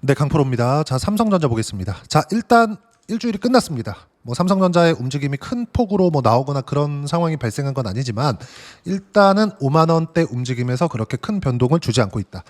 네, 강프로입니다. 자, 삼성전자 보겠습니다. 자, 일단 일주일이 끝났습니다. 뭐 삼성전자의 움직임이 큰 폭으로 뭐 나오거나 그런 상황이 발생한 건 아니지만 일단은 5만 원대 움직임에서 그렇게 큰 변동을 주지 않고 있다.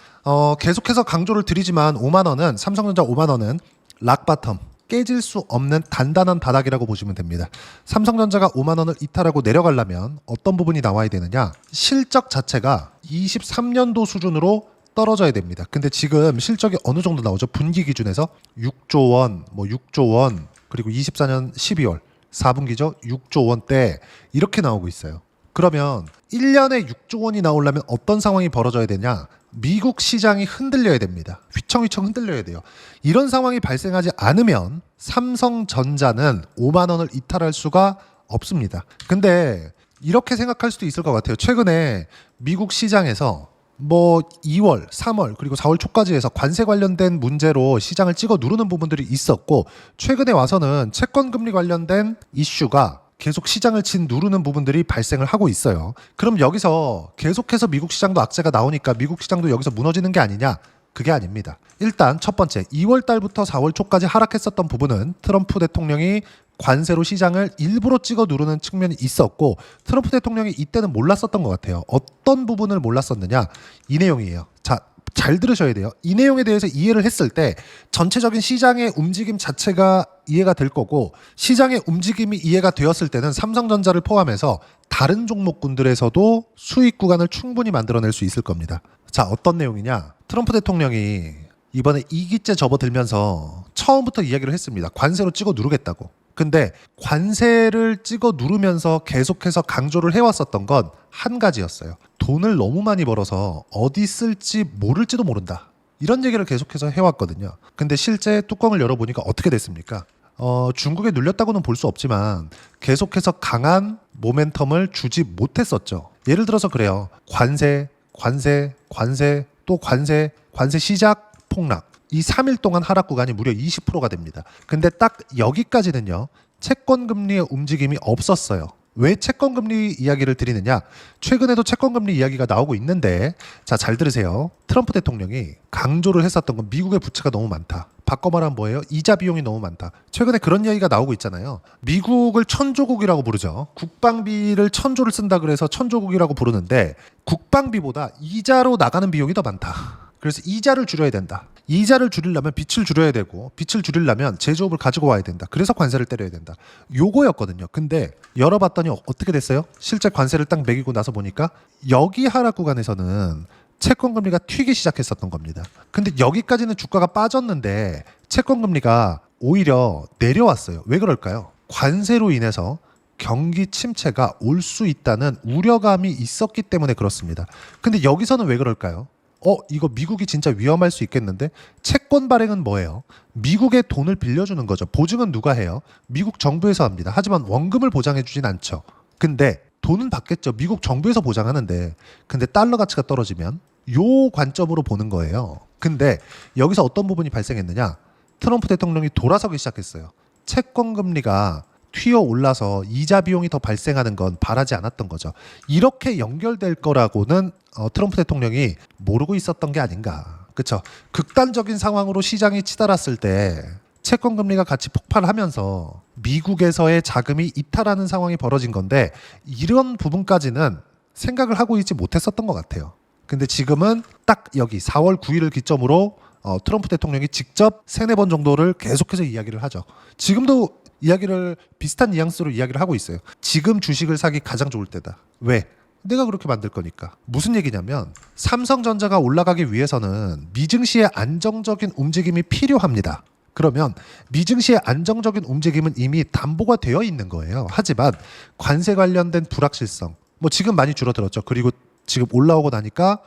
계속해서 강조를 드리지만 5만 원은 삼성전자 5만 원은 락바텀 깨질 수 없는 단단한 바닥이라고 보시면 됩니다. 삼성전자가 5만 원을 이탈하고 내려가려면 어떤 부분이 나와야 되느냐? 실적 자체가 23년도 수준으로 떨어져야 됩니다. 근데 지금 실적이 어느 정도 나오죠? 분기 기준에서 6조 원, 뭐 6조 원, 그리고 24년 12월 4분기죠? 6조 원대 이렇게 나오고 있어요. 그러면 1년에 6조 원이 나오려면 어떤 상황이 벌어져야 되냐? 미국 시장이 흔들려야 됩니다. 휘청휘청 흔들려야 돼요. 이런 상황이 발생하지 않으면 삼성전자는 5만 원을 이탈할 수가 없습니다. 근데 이렇게 생각할 수도 있을 것 같아요. 최근에 미국 시장에서 뭐 2월, 3월 그리고 4월 초까지 해서 관세 관련된 문제로 시장을 찍어 누르는 부분들이 있었고 최근에 와서는 채권 금리 관련된 이슈가 계속 시장을 누르는 부분들이 발생을 하고 있어요. 그럼 여기서 계속해서 미국 시장도 악재가 나오니까 미국 시장도 여기서 무너지는 게 아니냐? 그게 아닙니다. 일단 첫 번째 2월 달부터 4월 초까지 하락했었던 부분은 트럼프 대통령이 관세로 시장을 일부러 찍어 누르는 측면이 있었고 트럼프 대통령이 이때는 몰랐었던 것 같아요. 어떤 부분을 몰랐었느냐? 이 내용이에요. 자, 잘 들으셔야 돼요. 이 내용에 대해서 이해를 했을 때 전체적인 시장의 움직임 자체가 이해가 될 거고 시장의 움직임이 이해가 되었을 때는 삼성전자를 포함해서 다른 종목군들에서도 수익 구간을 충분히 만들어낼 수 있을 겁니다. 자, 어떤 내용이냐? 트럼프 대통령이 이번에 이기째 접어들면서 처음부터 이야기를 했습니다. 관세로 찍어 누르겠다고. 근데 관세를 찍어 누르면서 계속해서 강조를 해왔었던 건 한 가지였어요. 돈을 너무 많이 벌어서 어디 쓸지 모를지도 모른다. 이런 얘기를 계속해서 해왔거든요. 근데 실제 뚜껑을 열어보니까 어떻게 됐습니까? 중국에 눌렸다고는 볼 수 없지만 계속해서 강한 모멘텀을 주지 못했었죠. 예를 들어서 그래요. 관세, 또 관세 시작, 폭락. 이 3일 동안 하락 구간이 무려 20%가 됩니다. 근데 딱 여기까지는요. 채권 금리의 움직임이 없었어요. 왜 채권 금리 이야기를 드리느냐? 최근에도 채권 금리 이야기가 나오고 있는데 자, 잘 들으세요. 트럼프 대통령이 강조를 했었던 건 미국의 부채가 너무 많다. 바꿔 말하면 뭐예요? 이자 비용이 너무 많다. 최근에 그런 이야기가 나오고 있잖아요. 미국을 천조국이라고 부르죠. 국방비를 1,000조를 쓴다 그래서 천조국이라고 부르는데 국방비보다 이자로 나가는 비용이 더 많다. 그래서 이자를 줄여야 된다. 이자를 줄이려면 빚을 줄여야 되고 빚을 줄이려면 제조업을 가지고 와야 된다. 그래서 관세를 때려야 된다. 요거였거든요. 근데 열어봤더니 어떻게 됐어요? 실제 관세를 딱 매기고 나서 보니까 여기 하락 구간에서는 채권금리가 튀기 시작했었던 겁니다. 근데 여기까지는 주가가 빠졌는데 채권금리가 오히려 내려왔어요. 왜 그럴까요? 관세로 인해서 경기 침체가 올 수 있다는 우려감이 있었기 때문에 그렇습니다. 근데 여기서는 왜 그럴까요? 이거 미국이 진짜 위험할 수 있겠는데? 채권 발행은 뭐예요? 미국의 돈을 빌려주는 거죠. 보증은 누가 해요? 미국 정부에서 합니다. 하지만 원금을 보장해 주진 않죠. 근데 돈은 받겠죠. 미국 정부에서 보장하는데. 근데 달러 가치가 떨어지면 요 관점으로 보는 거예요. 근데 여기서 어떤 부분이 발생했느냐? 트럼프 대통령이 돌아서기 시작했어요. 채권 금리가 튀어 올라서 이자 비용이 더 발생하는 건 바라지 않았던 거죠. 이렇게 연결될 거라고는 트럼프 대통령이 모르고 있었던 게 아닌가. 그렇죠? 극단적인 상황으로 시장이 치달았을 때 채권 금리가 같이 폭발하면서 미국에서의 자금이 이탈하는 상황이 벌어진 건데 이런 부분까지는 생각을 하고 있지 못했었던 것 같아요. 근데 지금은 딱 여기 4월 9일을 기점으로 트럼프 대통령이 직접 3-4번 정도를 계속해서 이야기를 하죠. 지금도 이야기를 비슷한 뉘앙스로 이야기를 하고 있어요. 지금 주식을 사기 가장 좋을 때다. 왜? 내가 그렇게 만들 거니까. 무슨 얘기냐면 삼성전자가 올라가기 위해서는 미증시의 안정적인 움직임이 필요합니다. 그러면 미증시의 안정적인 움직임은 이미 담보가 되어 있는 거예요. 하지만 관세 관련된 불확실성 뭐 지금 많이 줄어들었죠. 그리고 지금 올라오고 나니까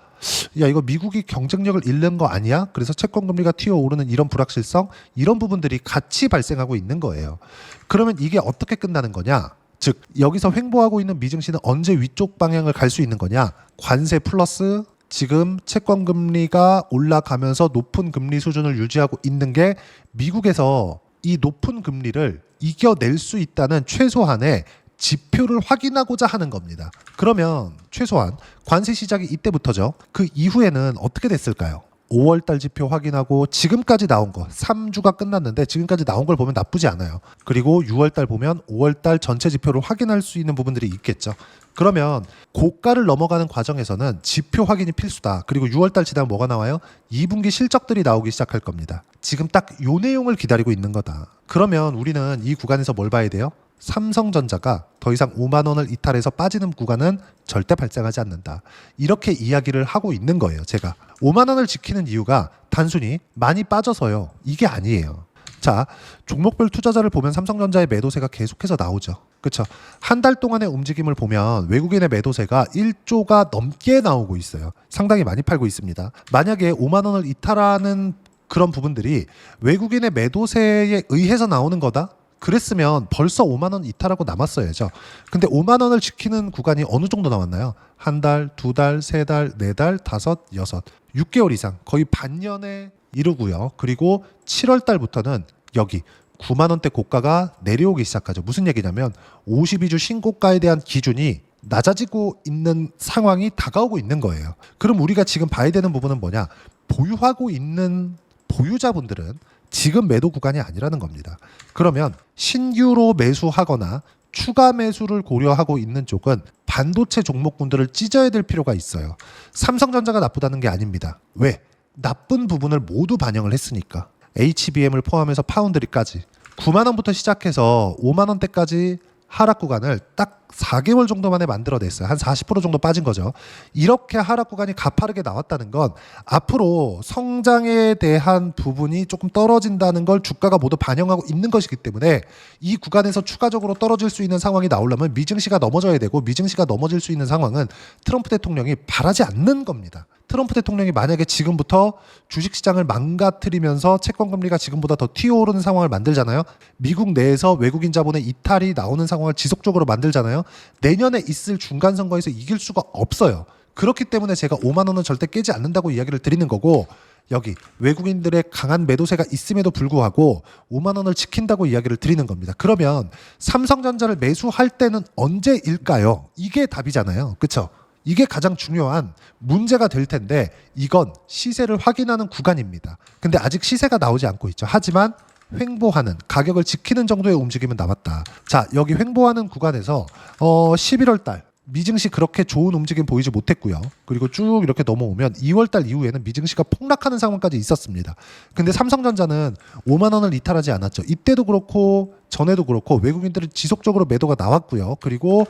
야, 이거 미국이 경쟁력을 잃는 거 아니야? 그래서 채권금리가 튀어오르는 이런 불확실성, 이런 부분들이 같이 발생하고 있는 거예요. 그러면 이게 어떻게 끝나는 거냐? 즉 여기서 횡보하고 있는 미증시는 언제 위쪽 방향을 갈 수 있는 거냐? 관세 플러스 지금 채권금리가 올라가면서 높은 금리 수준을 유지하고 있는 게 미국에서 이 높은 금리를 이겨낼 수 있다는 최소한의 지표를 확인하고자 하는 겁니다. 그러면 최소한 관세 시작이 이때부터죠. 그 이후에는 어떻게 됐을까요? 5월달 지표 확인하고 지금까지 나온 거 3주가 끝났는데 지금까지 나온 걸 보면 나쁘지 않아요. 그리고 6월달 보면 5월달 전체 지표를 확인할 수 있는 부분들이 있겠죠. 그러면 고가를 넘어가는 과정에서는 지표 확인이 필수다. 그리고 6월달 지나면 뭐가 나와요? 2분기 실적들이 나오기 시작할 겁니다. 지금 딱 요 내용을 기다리고 있는 거다. 그러면 우리는 이 구간에서 뭘 봐야 돼요? 삼성전자가 더 이상 5만 원을 이탈해서 빠지는 구간은 절대 발생하지 않는다. 이렇게 이야기를 하고 있는 거예요. 제가 5만 원을 지키는 이유가 단순히 많이 빠져서요. 이게 아니에요. 자, 종목별 투자자를 보면 삼성전자의 매도세가 계속해서 나오죠. 그렇죠? 한 달 동안의 움직임을 보면 외국인의 매도세가 1조가 넘게 나오고 있어요. 상당히 많이 팔고 있습니다. 만약에 5만 원을 이탈하는 그런 부분들이 외국인의 매도세에 의해서 나오는 거다? 그랬으면 벌써 5만 원 이탈하고 남았어야죠. 근데 5만 원을 지키는 구간이 어느 정도 나왔나요? 한 달, 두 달, 세 달, 네 달, 다섯, 여섯, 6개월 이상 거의 반년에 이르고요. 그리고 7월 달부터는 여기 9만 원대 고가가 내려오기 시작하죠. 무슨 얘기냐면 52주 신고가에 대한 기준이 낮아지고 있는 상황이 다가오고 있는 거예요. 그럼 우리가 지금 봐야 되는 부분은 뭐냐? 보유하고 있는 보유자분들은 지금 매도 구간이 아니라는 겁니다. 그러면 신규로 매수하거나 추가 매수를 고려하고 있는 쪽은 반도체 종목군들을 찢어야 될 필요가 있어요. 삼성전자가 나쁘다는 게 아닙니다. 왜? 나쁜 부분을 모두 반영을 했으니까. HBM을 포함해서 파운드리까지 9만 원부터 시작해서 5만 원대까지 하락 구간을 딱 4개월 정도 만에 만들어냈어요. 한 40% 정도 빠진 거죠. 이렇게 하락 구간이 가파르게 나왔다는 건 앞으로 성장에 대한 부분이 조금 떨어진다는 걸 주가가 모두 반영하고 있는 것이기 때문에 이 구간에서 추가적으로 떨어질 수 있는 상황이 나오려면 미증시가 넘어져야 되고, 미증시가 넘어질 수 있는 상황은 트럼프 대통령이 바라지 않는 겁니다. 트럼프 대통령이 만약에 지금부터 주식시장을 망가뜨리면서 채권금리가 지금보다 더 튀어오르는 상황을 만들잖아요. 미국 내에서 외국인 자본의 이탈이 나오는 상황을 지속적으로 만들잖아요. 내년에 있을 중간선거에서 이길 수가 없어요. 그렇기 때문에 제가 5만 원은 절대 깨지 않는다고 이야기를 드리는 거고, 여기 외국인들의 강한 매도세가 있음에도 불구하고 5만 원을 지킨다고 이야기를 드리는 겁니다. 그러면 삼성전자를 매수할 때는 언제일까요? 이게 답이잖아요. 그렇죠? 이게 가장 중요한 문제가 될 텐데 이건 시세를 확인하는 구간입니다. 근데 아직 시세가 나오지 않고 있죠. 하지만 횡보하는, 가격을 지키는 정도의 움직임은 남았다. 자, 여기 횡보하는 구간에서 11월 달 미증시 그렇게 좋은 움직임 보이지 못했고요. 그리고 쭉 이렇게 넘어오면 2월 달 이후에는 미증시가 폭락하는 상황까지 있었습니다. 근데 삼성전자는 5만 원을 이탈하지 않았죠. 이때도 그렇고 전에도 그렇고 외국인들은 지속적으로 매도가 나왔고요. 그리고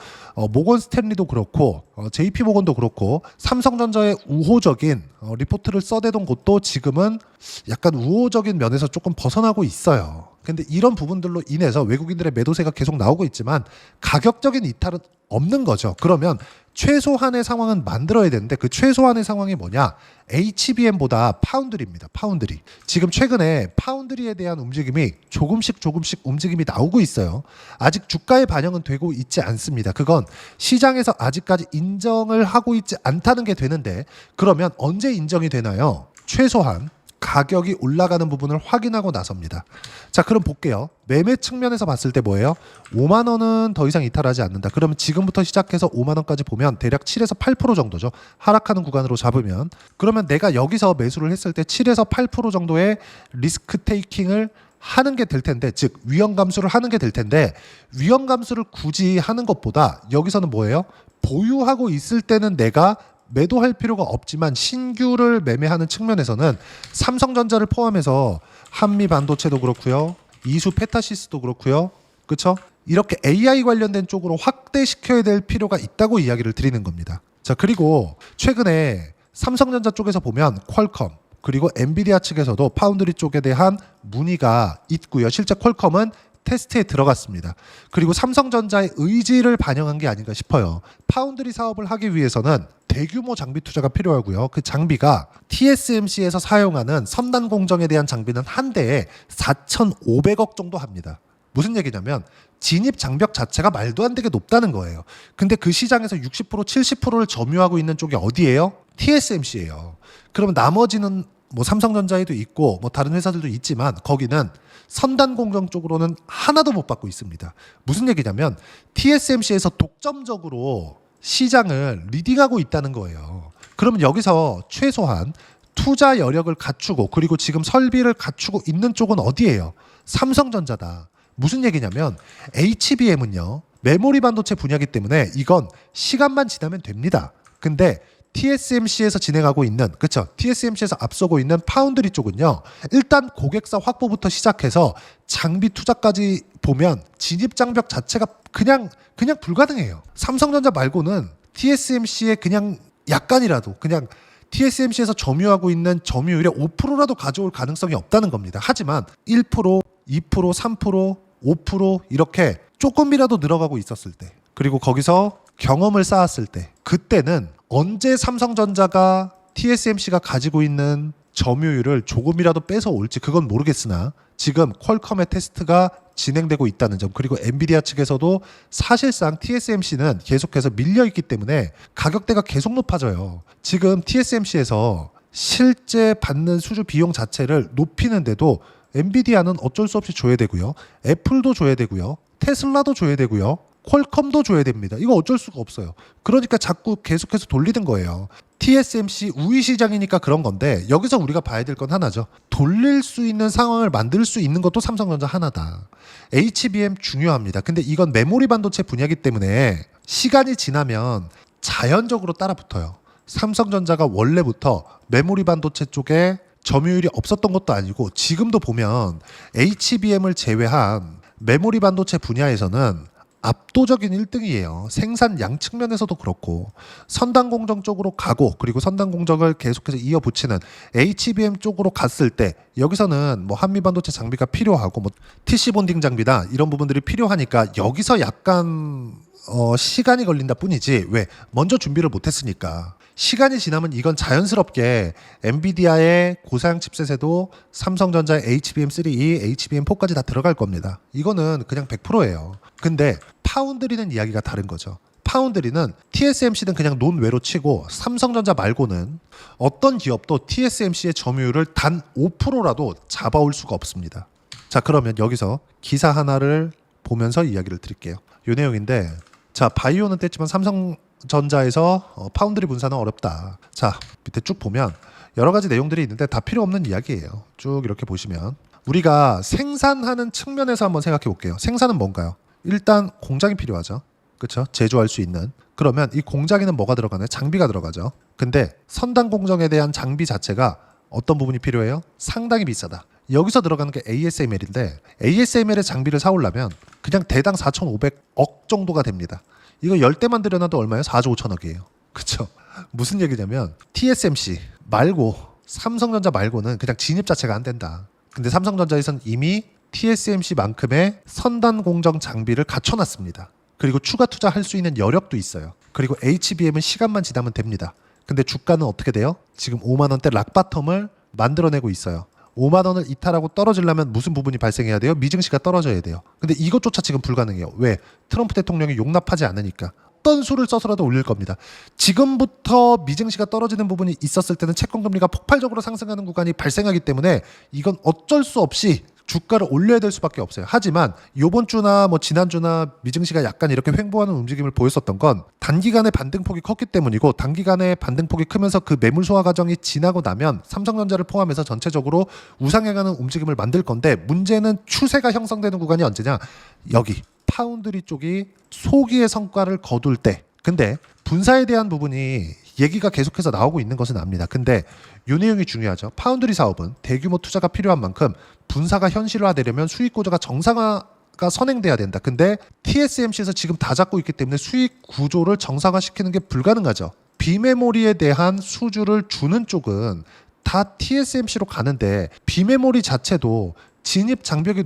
모건 스탠리도 그렇고 JP 모건도 그렇고 삼성전자의 우호적인 리포트를 써대던 곳도 지금은 약간 우호적인 면에서 조금 벗어나고 있어요. 근데 이런 부분들로 인해서 외국인들의 매도세가 계속 나오고 있지만 가격적인 이탈은 없는 거죠. 그러면 최소한의 상황은 만들어야 되는데 그 최소한의 상황이 뭐냐? HBM보다 파운드리입니다. 파운드리. 지금 최근에 파운드리에 대한 움직임이 조금씩 움직임이 나오고 있어요. 아직 주가에 반영은 되고 있지 않습니다. 그건 시장에서 아직까지 인정을 하고 있지 않다는 게 되는데, 그러면 언제 인정이 되나요? 최소한 가격이 올라가는 부분을 확인하고 나섭니다. 자, 그럼 볼게요. 매매 측면에서 봤을 때 뭐예요? 5만 원은 더 이상 이탈하지 않는다. 그러면 지금부터 시작해서 5만 원까지 보면 대략 7에서 8% 정도죠. 하락하는 구간으로 잡으면. 그러면 내가 여기서 매수를 했을 때 7에서 8% 정도의 리스크 테이킹을 하는 게 될 텐데, 즉 위험 감수를 하는 게 될 텐데, 위험 감수를 굳이 하는 것보다 여기서는 뭐예요? 보유하고 있을 때는 내가 매도할 필요가 없지만 신규를 매매하는 측면에서는 삼성전자를 포함해서 한미반도체도 그렇고요, 이수 페타시스도 그렇고요, 그렇죠? 이렇게 AI 관련된 쪽으로 확대시켜야 될 필요가 있다고 이야기를 드리는 겁니다. 자, 그리고 최근에 삼성전자 쪽에서 보면 퀄컴 그리고 엔비디아 측에서도 파운드리 쪽에 대한 문의가 있고요. 실제 퀄컴은 테스트에 들어갔습니다. 그리고 삼성전자의 의지를 반영한 게 아닌가 싶어요. 파운드리 사업을 하기 위해서는 대규모 장비 투자가 필요하고요. 그 장비가 TSMC에서 사용하는 선단 공정에 대한 장비는 한 대에 4,500억 정도 합니다. 무슨 얘기냐면 진입 장벽 자체가 말도 안 되게 높다는 거예요. 근데 그 시장에서 60% 70%를 점유하고 있는 쪽이 어디예요? TSMC예요. 그러면 나머지는 뭐 삼성전자에도 있고 뭐 다른 회사들도 있지만 거기는 선단 공정 쪽으로는 하나도 못 받고 있습니다. 무슨 얘기냐면 TSMC에서 독점적으로 시장을 리딩하고 있다는 거예요. 그러면 여기서 최소한 투자 여력을 갖추고 그리고 지금 설비를 갖추고 있는 쪽은 어디예요? 삼성전자다. 무슨 얘기냐면 HBM은요. 메모리 반도체 분야이기 때문에 이건 시간만 지나면 됩니다. 근데 TSMC에서 진행하고 있는 그렇죠. TSMC에서 앞서고 있는 파운드리 쪽은요. 일단 고객사 확보부터 시작해서 장비 투자까지 보면 진입 장벽 자체가 그냥 불가능해요. 삼성전자 말고는 TSMC에 그냥 약간이라도 그냥 TSMC에서 점유하고 있는 점유율의 5%라도 가져올 가능성이 없다는 겁니다. 하지만 1%, 2%, 3%, 5% 이렇게 조금이라도 늘어가고 있었을 때 그리고 거기서 경험을 쌓았을 때 그때는 언제 삼성전자가 TSMC가 가지고 있는 점유율을 조금이라도 뺏어올지 그건 모르겠으나 지금 퀄컴의 테스트가 진행되고 있다는 점 그리고 엔비디아 측에서도 사실상 TSMC는 계속해서 밀려있기 때문에 가격대가 계속 높아져요. 지금 TSMC에서 실제 받는 수주 비용 자체를 높이는데도 엔비디아는 어쩔 수 없이 줘야 되고요. 애플도 줘야 되고요. 테슬라도 줘야 되고요. 퀄컴도 줘야 됩니다. 이거 어쩔 수가 없어요. 그러니까 자꾸 계속해서 돌리는 거예요. TSMC 우위 시장이니까 그런 건데 여기서 우리가 봐야 될 건 하나죠. 돌릴 수 있는 상황을 만들 수 있는 것도 삼성전자 하나다. HBM 중요합니다. 근데 이건 메모리 반도체 분야이기 때문에 시간이 지나면 자연적으로 따라붙어요. 삼성전자가 원래부터 메모리 반도체 쪽에 점유율이 없었던 것도 아니고 지금도 보면 HBM을 제외한 메모리 반도체 분야에서는 압도적인 1등이에요. 생산량 측면에서도 그렇고 선단 공정 쪽으로 가고 그리고 선단 공정을 계속해서 이어붙이는 HBM 쪽으로 갔을 때 여기서는 뭐 한미 반도체 장비가 필요하고 뭐 TC 본딩 장비다 이런 부분들이 필요하니까 여기서 약간 시간이 걸린다 뿐이지 왜 먼저 준비를 못했으니까 시간이 지나면 이건 자연스럽게 엔비디아의 고사양 칩셋에도 삼성전자의 HBM3, HBM4까지 다 들어갈 겁니다. 이거는 그냥 100%예요. 근데 파운드리는 이야기가 다른 거죠. 파운드리는 TSMC는 그냥 논외로 치고 삼성전자 말고는 어떤 기업도 TSMC의 점유율을 단 5%라도 잡아올 수가 없습니다. 자, 그러면 여기서 기사 하나를 보면서 이야기를 드릴게요. 이 내용인데 자, 바이오는 뗐지만 삼성전자에서 파운드리 분산은 어렵다. 자, 밑에 쭉 보면 여러 가지 내용들이 있는데 다 필요 없는 이야기예요. 쭉 이렇게 보시면 우리가 생산하는 측면에서 한번 생각해 볼게요. 생산은 뭔가요? 일단 공장이 필요하죠. 그렇죠? 제조할 수 있는. 그러면 이 공장에는 뭐가 들어가나요? 장비가 들어가죠. 근데 선단 공정에 대한 장비 자체가 어떤 부분이 필요해요? 상당히 비싸다. 여기서 들어가는 게 ASML인데 ASML의 장비를 사오려면 그냥 대당 4,500억 정도가 됩니다. 이거 10대만 들여놔도 얼마예요? 4조 5천억이에요. 그렇죠? 무슨 얘기냐면 TSMC 말고 삼성전자 말고는 그냥 진입 자체가 안 된다. 근데 삼성전자에서는 이미 TSMC만큼의 선단 공정 장비를 갖춰놨습니다. 그리고 추가 투자할 수 있는 여력도 있어요. 그리고 HBM은 시간만 지나면 됩니다. 근데 주가는 어떻게 돼요? 지금 5만 원대 락바텀을 만들어내고 있어요. 5만 원을 이탈하고 떨어지려면 무슨 부분이 발생해야 돼요? 미증시가 떨어져야 돼요. 근데 이것조차 지금 불가능해요. 왜? 트럼프 대통령이 용납하지 않으니까. 어떤 수를 써서라도 올릴 겁니다. 지금부터 미증시가 떨어지는 부분이 있었을 때는 채권금리가 폭발적으로 상승하는 구간이 발생하기 때문에 이건 어쩔 수 없이 주가를 올려야 될 수밖에 없어요. 하지만 이번 주나 뭐 지난주나 미증시가 약간 이렇게 횡보하는 움직임을 보였었던 건 단기간에 반등폭이 컸기 때문이고 단기간에 반등폭이 크면서 그 매물 소화 과정이 지나고 나면 삼성전자를 포함해서 전체적으로 우상향하는 움직임을 만들 건데 문제는 추세가 형성되는 구간이 언제냐? 여기 파운드리 쪽이 소기의 성과를 거둘 때. 근데 분사에 대한 부분이 얘기가 계속해서 나오고 있는 것은 압니다. 근데 이 내용이 중요하죠. 파운드리 사업은 대규모 투자가 필요한 만큼 분사가 현실화되려면 수익 구조가 정상화가 선행돼야 된다. 근데 TSMC에서 지금 다 잡고 있기 때문에 수익 구조를 정상화시키는 게 불가능하죠. 비메모리에 대한 수주를 주는 쪽은 다 TSMC로 가는데 비메모리 자체도 진입 장벽이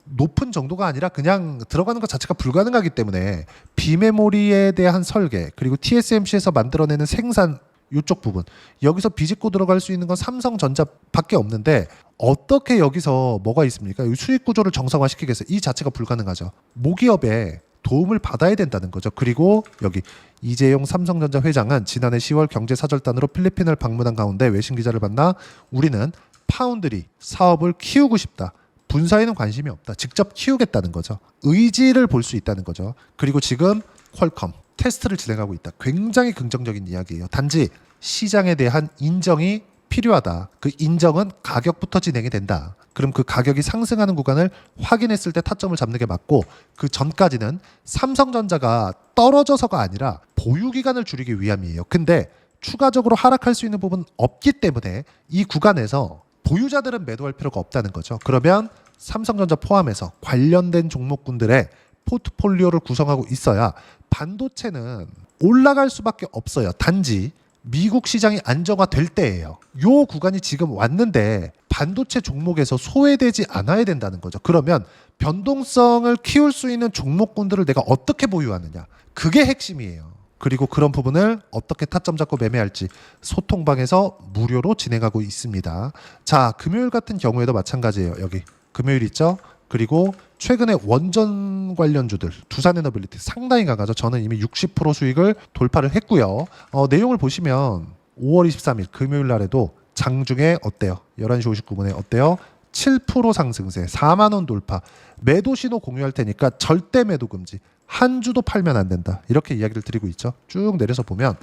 높은 정도가 아니라 그냥 들어가는 것 자체가 불가능하기 때문에 비메모리에 대한 설계 그리고 TSMC에서 만들어내는 생산 이쪽 부분 여기서 비집고 들어갈 수 있는 건 삼성전자밖에 없는데 어떻게 여기서 뭐가 있습니까? 수익 구조를 정상화시키기 위해서 이 자체가 불가능하죠. 모기업에 도움을 받아야 된다는 거죠. 그리고 여기 이재용 삼성전자 회장은 지난해 10월 경제사절단으로 필리핀을 방문한 가운데 외신 기자를 만나 우리는 파운드리 사업을 키우고 싶다. 분사에는 관심이 없다. 직접 키우겠다는 거죠. 의지를 볼 수 있다는 거죠. 그리고 지금 퀄컴 테스트를 진행하고 있다. 굉장히 긍정적인 이야기예요. 단지 시장에 대한 인정이 필요하다. 그 인정은 가격부터 진행이 된다. 그럼 그 가격이 상승하는 구간을 확인했을 때 타점을 잡는 게 맞고, 그 전까지는 삼성전자가 떨어져서가 아니라 보유 기간을 줄이기 위함이에요. 근데 추가적으로 하락할 수 있는 부분은 없기 때문에 이 구간에서 보유자들은 매도할 필요가 없다는 거죠. 그러면 삼성전자 포함해서 관련된 종목군들의 포트폴리오를 구성하고 있어야 반도체는 올라갈 수밖에 없어요. 단지 미국 시장이 안정화될 때예요. 요 구간이 지금 왔는데 반도체 종목에서 소외되지 않아야 된다는 거죠. 그러면 변동성을 키울 수 있는 종목군들을 내가 어떻게 보유하느냐, 그게 핵심이에요. 그리고 그런 부분을 어떻게 타점 잡고 매매할지 소통방에서 무료로 진행하고 있습니다. 자, 금요일 같은 경우에도 마찬가지예요. 여기 금요일 있죠? 그리고 최근에 원전 관련주들 두산에너빌리티 상당히 강하죠. 저는 이미 60% 수익을 돌파를 했고요. 내용을 보시면 5월 23일 금요일 날에도 장중에 어때요? 11시 59분에 어때요? 7% 상승세, 4만 원 돌파, 매도 신호 공유할 테니까 절대 매도 금지. 한 주도 팔면 안 된다. 이렇게 이야기를 드리고 있죠. 쭉 내려서 보면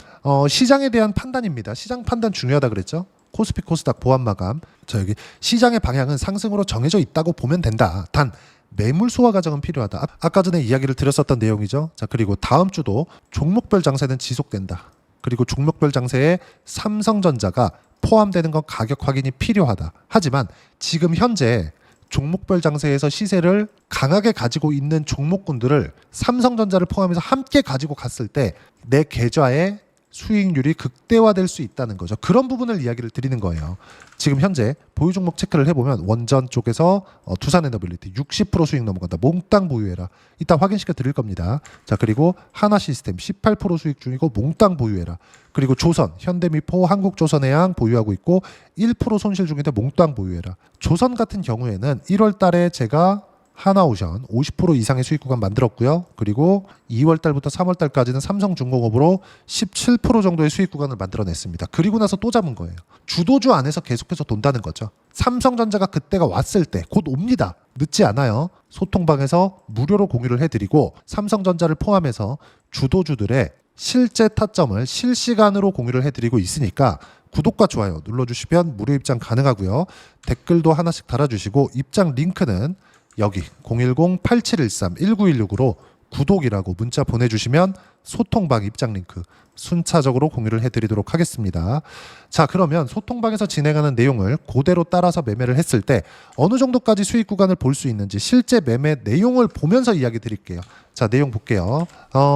시장에 대한 판단입니다. 시장 판단 중요하다 그랬죠. 코스피 코스닥 보합 마감. 자, 여기 시장의 방향은 상승으로 정해져 있다고 보면 된다. 단 매물 소화 과정은 필요하다. 아까 전에 이야기를 드렸었던 내용이죠. 자, 그리고 다음 주도 종목별 장세는 지속된다. 그리고 종목별 장세에 삼성전자가 포함되는 건 가격 확인이 필요하다. 하지만 지금 현재 종목별 장세에서 시세를 강하게 가지고 있는 종목군들을 삼성전자를 포함해서 함께 가지고 갔을 때 내 계좌에 수익률이 극대화될 수 있다는 거죠. 그런 부분을 이야기를 드리는 거예요. 지금 현재 보유 종목 체크를 해보면 원전 쪽에서 두산에너빌리티 60% 수익 넘어간다. 몽땅 보유해라. 이따 확인시켜 드릴 겁니다. 자, 그리고 하나시스템 18% 수익 중이고 몽땅 보유해라. 그리고 조선, 현대미포, 한국조선해양 보유하고 있고 1% 손실 중인데 몽땅 보유해라. 조선 같은 경우에는 1월 달에 제가 하나오션 50% 이상의 수익 구간 만들었고요. 그리고 2월 달부터 3월 달까지는 삼성중공업으로 17% 정도의 수익 구간을 만들어냈습니다. 그리고 나서 또 잡은 거예요. 주도주 안에서 계속해서 돈다는 거죠. 삼성전자가 그때가 왔을 때 곧 옵니다. 늦지 않아요. 소통방에서 무료로 공유를 해드리고 삼성전자를 포함해서 주도주들의 실제 타점을 실시간으로 공유를 해드리고 있으니까 구독과 좋아요 눌러주시면 무료 입장 가능하고요. 댓글도 하나씩 달아주시고 입장 링크는 여기 010-8713-1916으로 구독이라고 문자 보내주시면 소통방 입장 링크 순차적으로 공유를 해드리도록 하겠습니다. 자, 그러면 소통방에서 진행하는 내용을 그대로 따라서 매매를 했을 때 어느 정도까지 수익 구간을 볼 수 있는지 실제 매매 내용을 보면서 이야기 드릴게요. 자, 내용 볼게요.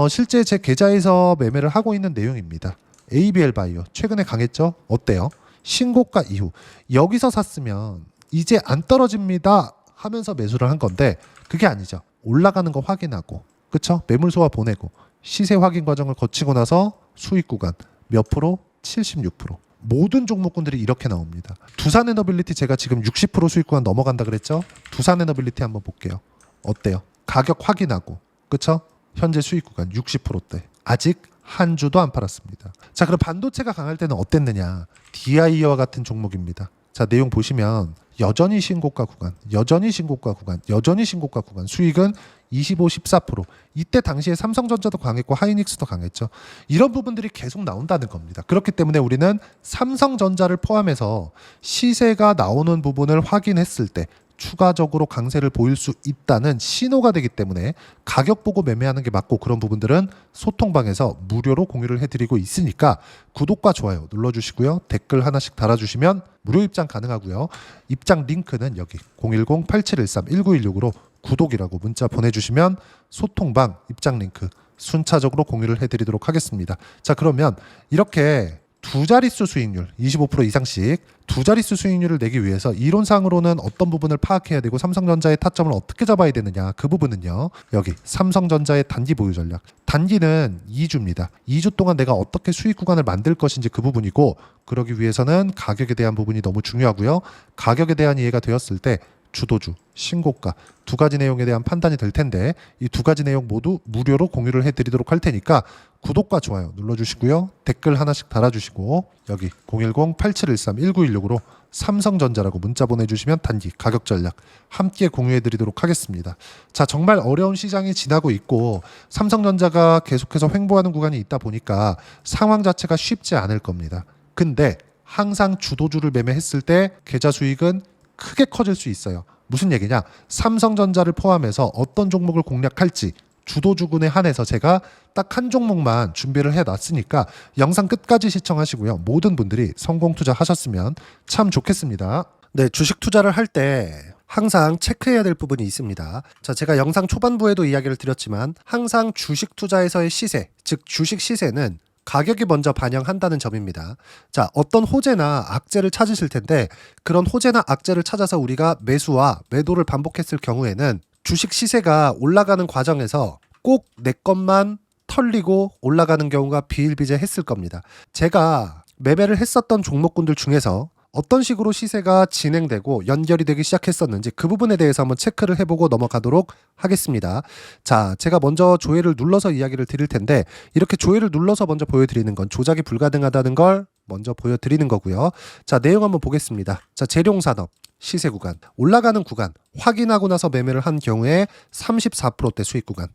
실제 제 계좌에서 매매를 하고 있는 내용입니다. ABL 바이오 최근에 강했죠? 어때요? 신고가 이후 여기서 샀으면 이제 안 떨어집니다 하면서 매수를 한 건데 그게 아니죠. 올라가는 거 확인하고, 그쵸? 매물 소화 보내고 시세 확인 과정을 거치고 나서 수익 구간 몇 프로? 76%. 모든 종목군들이 이렇게 나옵니다. 두산에너빌리티 제가 지금 60% 수익 구간 넘어간다 그랬죠? 두산에너빌리티 한번 볼게요. 어때요? 가격 확인하고, 그쵸? 현재 수익 구간 60%대. 아직 한 주도 안 팔았습니다. 자, 그럼 반도체가 강할 때는 어땠느냐? DI와 같은 종목입니다. 자, 내용 보시면 여전히 신고가 구간, 여전히 신고가 구간, 여전히 신고가 구간, 수익은 25, 14%. 이때 당시에 삼성전자도 강했고 하이닉스도 강했죠. 이런 부분들이 계속 나온다는 겁니다. 그렇기 때문에 우리는 삼성전자를 포함해서 시세가 나오는 부분을 확인했을 때 추가적으로 강세를 보일 수 있다는 신호가 되기 때문에 가격 보고 매매하는 게 맞고, 그런 부분들은 소통방에서 무료로 공유를 해드리고 있으니까 구독과 좋아요 눌러주시고요. 댓글 하나씩 달아주시면 무료 입장 가능하고요. 입장 링크는 여기 010-8713-1916으로 구독이라고 문자 보내주시면 소통방 입장 링크 순차적으로 공유를 해드리도록 하겠습니다. 자, 그러면 이렇게 두 자릿수 수익률 25% 이상씩 두 자릿수 수익률을 내기 위해서 이론상으로는 어떤 부분을 파악해야 되고 삼성전자의 타점을 어떻게 잡아야 되느냐, 그 부분은요 여기 삼성전자의 단기 보유 전략, 단기는 2주입니다. 2주 동안 내가 어떻게 수익 구간을 만들 것인지 그 부분이고, 그러기 위해서는 가격에 대한 부분이 너무 중요하고요. 가격에 대한 이해가 되었을 때 주도주, 신고가 두 가지 내용에 대한 판단이 될 텐데 이 두 가지 내용 모두 무료로 공유를 해드리도록 할 테니까 구독과 좋아요 눌러주시고요. 댓글 하나씩 달아주시고 여기 010-8713-1916으로 삼성전자라고 문자 보내주시면 단기 가격 전략 함께 공유해드리도록 하겠습니다. 자, 정말 어려운 시장이 지나고 있고 삼성전자가 계속해서 횡보하는 구간이 있다 보니까 상황 자체가 쉽지 않을 겁니다. 근데 항상 주도주를 매매했을 때 계좌 수익은 크게 커질 수 있어요. 무슨 얘기냐? 삼성전자를 포함해서 어떤 종목을 공략할지 주도주군에 한해서 제가 딱 한 종목만 준비를 해놨으니까 영상 끝까지 시청하시고요. 모든 분들이 성공 투자하셨으면 참 좋겠습니다. 네, 주식 투자를 할 때 항상 체크해야 될 부분이 있습니다. 자, 제가 영상 초반부에도 이야기를 드렸지만 항상 주식 투자에서의 시세, 즉 주식 시세는 가격이 먼저 반영한다는 점입니다. 자, 어떤 호재나 악재를 찾으실 텐데 그런 호재나 악재를 찾아서 우리가 매수와 매도를 반복했을 경우에는 주식 시세가 올라가는 과정에서 꼭 내 것만 털리고 올라가는 경우가 비일비재했을 겁니다. 제가 매매를 했었던 종목군들 중에서 어떤 식으로 시세가 진행되고 연결이 되기 시작했었는지 그 부분에 대해서 한번 체크를 해보고 넘어가도록 하겠습니다. 자, 제가 먼저 조회를 눌러서 이야기를 드릴 텐데 이렇게 조회를 눌러서 먼저 보여드리는 건 조작이 불가능하다는 걸 먼저 보여드리는 거고요. 자, 내용 한번 보겠습니다. 자, 재룡산업 시세 구간, 올라가는 구간 확인하고 나서 매매를 한 경우에 34%대 수익 구간.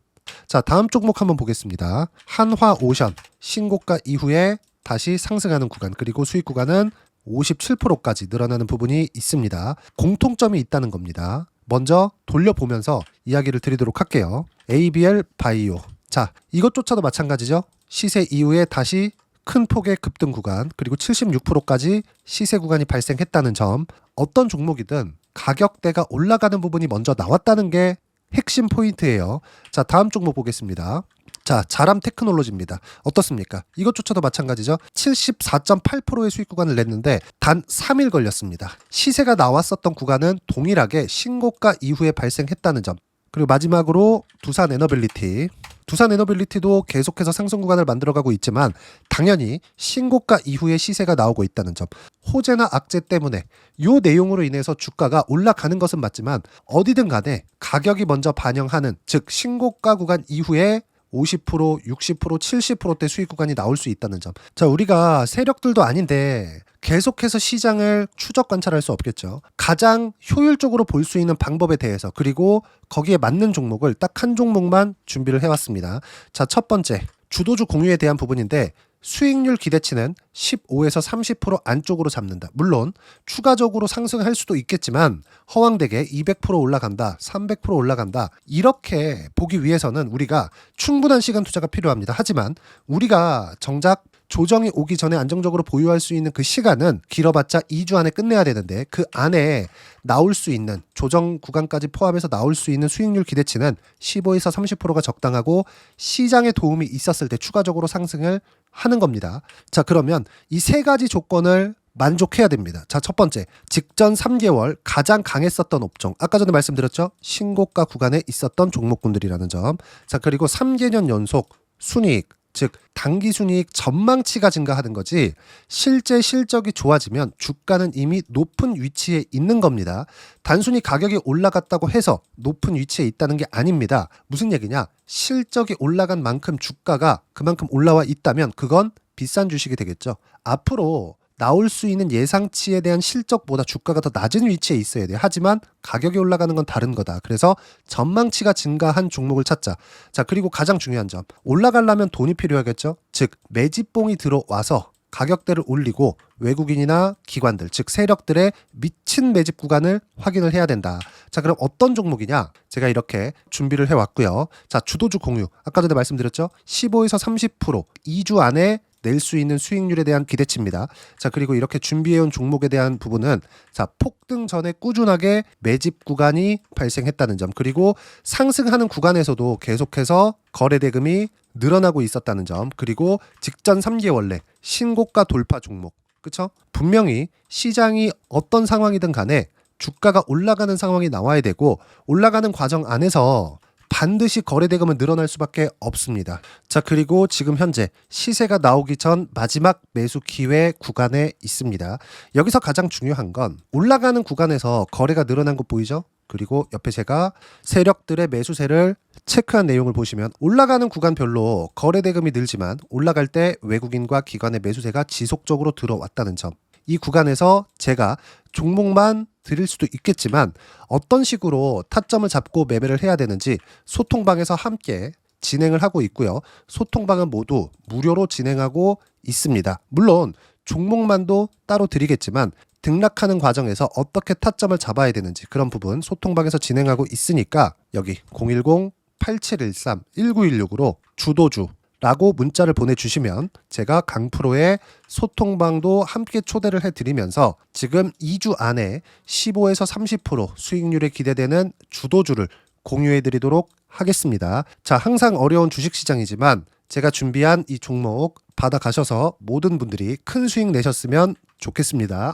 자, 다음 종목 한번 보겠습니다. 한화오션 신고가 이후에 다시 상승하는 구간, 그리고 수익 구간은 57%까지 늘어나는 부분이 있습니다. 공통점이 있다는 겁니다. 먼저 돌려보면서 이야기를 드리도록 할게요. ABL 바이오. 자, 이것조차도 마찬가지죠. 시세 이후에 다시 큰 폭의 급등 구간, 그리고 76%까지 시세 구간이 발생했다는 점. 어떤 종목이든 가격대가 올라가는 부분이 먼저 나왔다는 게 핵심 포인트예요. 자, 다음 종목 보겠습니다. 자, 자람 테크놀로지입니다. 어떻습니까? 이것조차도 마찬가지죠. 74.8%의 수익 구간을 냈는데 단 3일 걸렸습니다. 시세가 나왔었던 구간은 동일하게 신고가 이후에 발생했다는 점. 그리고 마지막으로 두산 에너빌리티. 두산 에너빌리티도 계속해서 상승 구간을 만들어가고 있지만 당연히 신고가 이후에 시세가 나오고 있다는 점. 호재나 악재 때문에 이 내용으로 인해서 주가가 올라가는 것은 맞지만 어디든 간에 가격이 먼저 반영하는, 즉 신고가 구간 이후에 50%, 60%, 70%대 수익 구간이 나올 수 있다는 점. 자, 우리가 세력들도 아닌데 계속해서 시장을 추적 관찰할 수 없겠죠. 가장 효율적으로 볼 수 있는 방법에 대해서, 그리고 거기에 맞는 종목을 딱 한 종목만 준비를 해왔습니다. 자, 첫 번째 주도주 공유에 대한 부분인데 수익률 기대치는 15에서 30% 안쪽으로 잡는다. 물론 추가적으로 상승할 수도 있겠지만 허황되게 200% 올라간다, 300% 올라간다, 이렇게 보기 위해서는 우리가 충분한 시간 투자가 필요합니다. 하지만 우리가 정작 조정이 오기 전에 안정적으로 보유할 수 있는 그 시간은 길어봤자 2주 안에 끝내야 되는데 그 안에 나올 수 있는 조정 구간까지 포함해서 나올 수 있는 수익률 기대치는 15에서 30%가 적당하고 시장에 도움이 있었을 때 추가적으로 상승을 하는 겁니다. 자, 그러면 이 세 가지 조건을 만족해야 됩니다. 자, 첫 번째, 직전 3개월 가장 강했었던 업종. 아까 전에 말씀드렸죠? 신고가 구간에 있었던 종목군들이라는 점. 자, 그리고 3개년 연속 순이익, 즉 단기 순이익 전망치가 증가하는 거지 실제 실적이 좋아지면 주가는 이미 높은 위치에 있는 겁니다. 단순히 가격이 올라갔다고 해서 높은 위치에 있다는 게 아닙니다. 무슨 얘기냐? 실적이 올라간 만큼 주가가 그만큼 올라와 있다면 그건 비싼 주식이 되겠죠. 앞으로 나올 수 있는 예상치에 대한 실적보다 주가가 더 낮은 위치에 있어야 돼요. 하지만 가격이 올라가는 건 다른 거다. 그래서 전망치가 증가한 종목을 찾자. 자, 그리고 가장 중요한 점. 올라가려면 돈이 필요하겠죠. 즉 매집봉이 들어와서 가격대를 올리고 외국인이나 기관들, 즉 세력들의 미친 매집 구간을 확인을 해야 된다. 자, 그럼 어떤 종목이냐? 제가 이렇게 준비를 해왔고요. 자, 주도주 공유. 아까 전에 말씀드렸죠. 15에서 30% 2주 안에 낼 수 있는 수익률에 대한 기대치입니다. 자, 그리고 이렇게 준비해온 종목에 대한 부분은 자, 폭등 전에 꾸준하게 매집 구간이 발생했다는 점, 그리고 상승하는 구간에서도 계속해서 거래 대금이 늘어나고 있었다는 점, 그리고 직전 3개월 내 신고가 돌파 종목. 그쵸? 분명히 시장이 어떤 상황이든 간에 주가가 올라가는 상황이 나와야 되고 올라가는 과정 안에서 반드시 거래 대금은 늘어날 수밖에 없습니다. 자, 그리고 지금 현재 시세가 나오기 전 마지막 매수 기회 구간에 있습니다. 여기서 가장 중요한 건 올라가는 구간에서 거래가 늘어난 거 보이죠? 그리고 옆에 제가 세력들의 매수세를 체크한 내용을 보시면 올라가는 구간별로 거래 대금이 늘지만 올라갈 때 외국인과 기관의 매수세가 지속적으로 들어왔다는 점. 이 구간에서 제가 종목만 드릴 수도 있겠지만 어떤 식으로 타점을 잡고 매매를 해야 되는지 소통방에서 함께 진행을 하고 있고요. 소통방은 모두 무료로 진행하고 있습니다. 물론 종목만도 따로 드리겠지만 등락하는 과정에서 어떻게 타점을 잡아야 되는지 그런 부분 소통방에서 진행하고 있으니까 여기 010-8713-1916으로 주도주라고 문자를 보내주시면 제가 강프로의 소통방도 함께 초대를 해드리면서 지금 2주 안에 15에서 30% 수익률이 기대되는 주도주를 공유해드리도록 하겠습니다. 자, 항상 어려운 주식시장이지만 제가 준비한 이 종목 받아가셔서 모든 분들이 큰 수익 내셨으면 좋겠습니다.